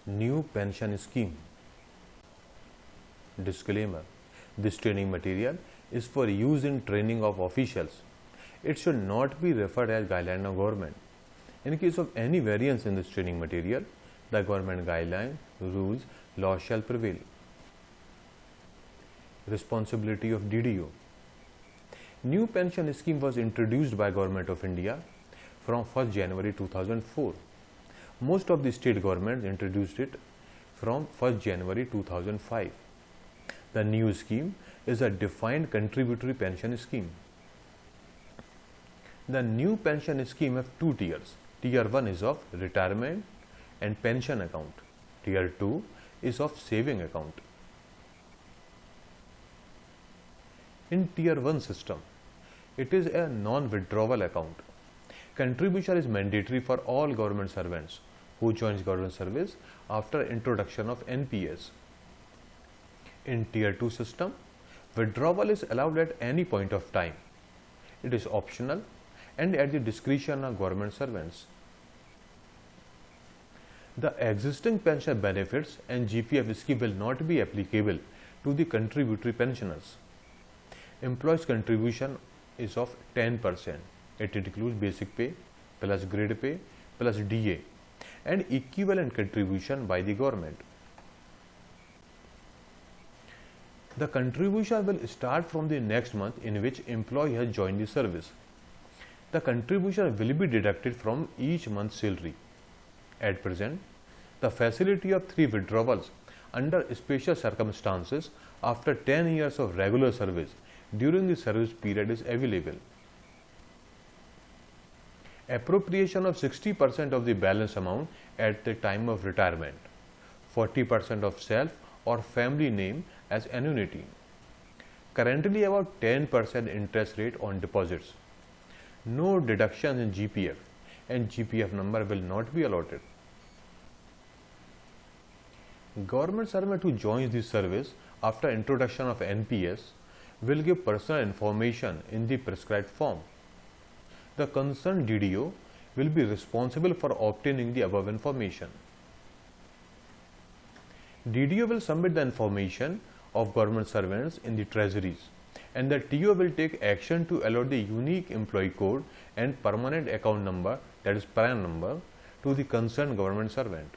New pension scheme. Disclaimer: this training material is for use in training of officials. It should not be referred as guideline of government. In case of any variance in this training material, the government guideline, rules, laws shall prevail. Responsibility of DDO. New pension scheme was introduced by Government of India from 1st January 2004. Most of the state governments introduced it from 1st January 2005. The new scheme is a defined contributory pension scheme. The new pension scheme has two tiers. Tier 1 is of retirement and pension account. Tier 2 is of saving account. In Tier 1 system, it is a non-withdrawal account. Contribution is mandatory for all government servants who joins government service after introduction of NPS. In Tier 2 system, withdrawal is allowed at any point of time. It is optional and at the discretion of government servants. The existing pension benefits and GPF scheme will not be applicable to the contributory pensioners. Employees' contribution is of 10%. It includes basic pay plus grade pay plus DA and equivalent contribution by the government. The contribution will start from the next month in which employee has joined the service. The contribution will be deducted from each month's salary. At present, the facility of 3 withdrawals under special circumstances after 10 years of regular service during the service period is available. Appropriation of 60% of the balance amount at the time of retirement, 40% of self or family name as annuity. Currently about 10% interest rate on deposits. No deductions in GPF and GPF number will not be allotted. Government servant who joins the service after introduction of NPS will give personal information in the prescribed form. The concerned DDO will be responsible for obtaining the above information. DDO will submit the information of government servants in the treasuries and the TO will take action to allot the unique employee code and permanent account number, that is PAN number, to the concerned government servant.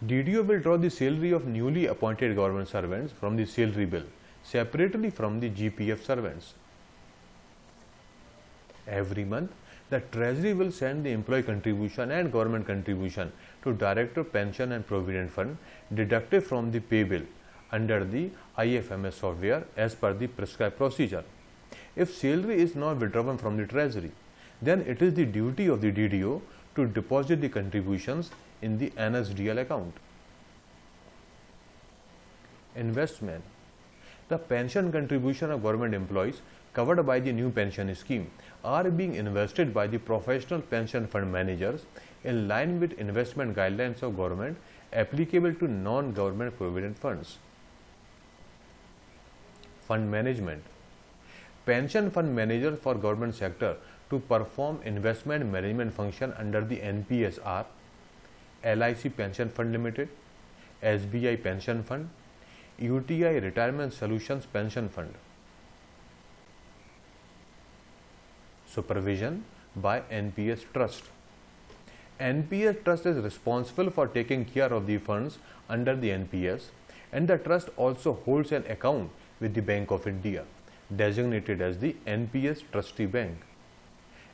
DDO will draw the salary of newly appointed government servants from the salary bill separately from the GPF servants. Every month, the Treasury will send the employee contribution and government contribution to Director Pension and Provident Fund deducted from the pay bill under the IFMS software as per the prescribed procedure. If salary is not withdrawn from the Treasury, then it is the duty of the DDO to deposit the contributions in the NSDL account. Investment. The pension contribution of government employees covered by the new pension scheme are being invested by the professional pension fund managers in line with investment guidelines of government applicable to non-government provident funds. Fund management. Pension fund managers for government sector to perform investment management function under the NPS are LIC Pension Fund Limited, SBI Pension Fund, UTI Retirement Solutions Pension Fund. Supervision by NPS Trust. NPS Trust is responsible for taking care of the funds under the NPS, and the trust also holds an account with the Bank of India, designated as the NPS Trustee Bank.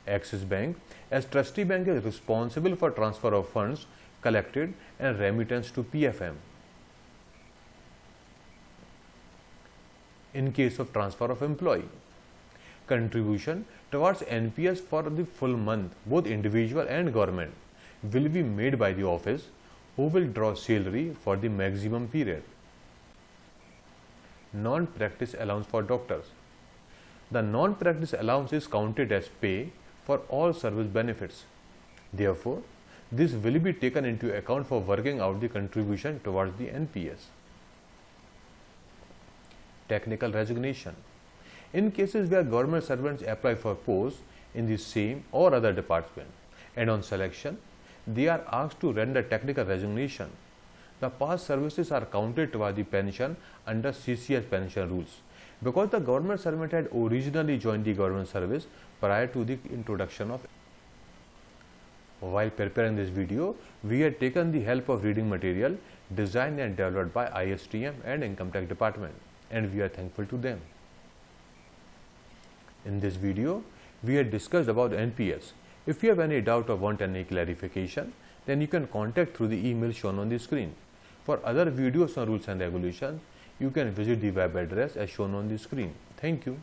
Axis Bank as Trustee Bank is responsible for transfer of funds collected and remittance to PFM. In case of transfer of employee, contribution towards NPS for the full month, both individual and government, will be made by the office, who will draw salary for the maximum period. Non-practice allowance for doctors. The non-practice allowance is counted as pay for all service benefits. Therefore, this will be taken into account for working out the contribution towards the NPS. Technical resignation. In cases where government servants apply for posts in the same or other department and on selection, they are asked to render technical resignation. The past services are counted toward the pension under CCS pension rules. Because the government servant had originally joined the government service prior to the introduction of. While preparing this video, we had taken the help of reading material designed and developed by ISTM and Income Tax Department, and we are thankful to them. In this video, we had discussed about NPS. If you have any doubt or want any clarification, then you can contact through the email shown on the screen. For other videos on rules and regulations, you can visit the web address as shown on the screen. Thank you.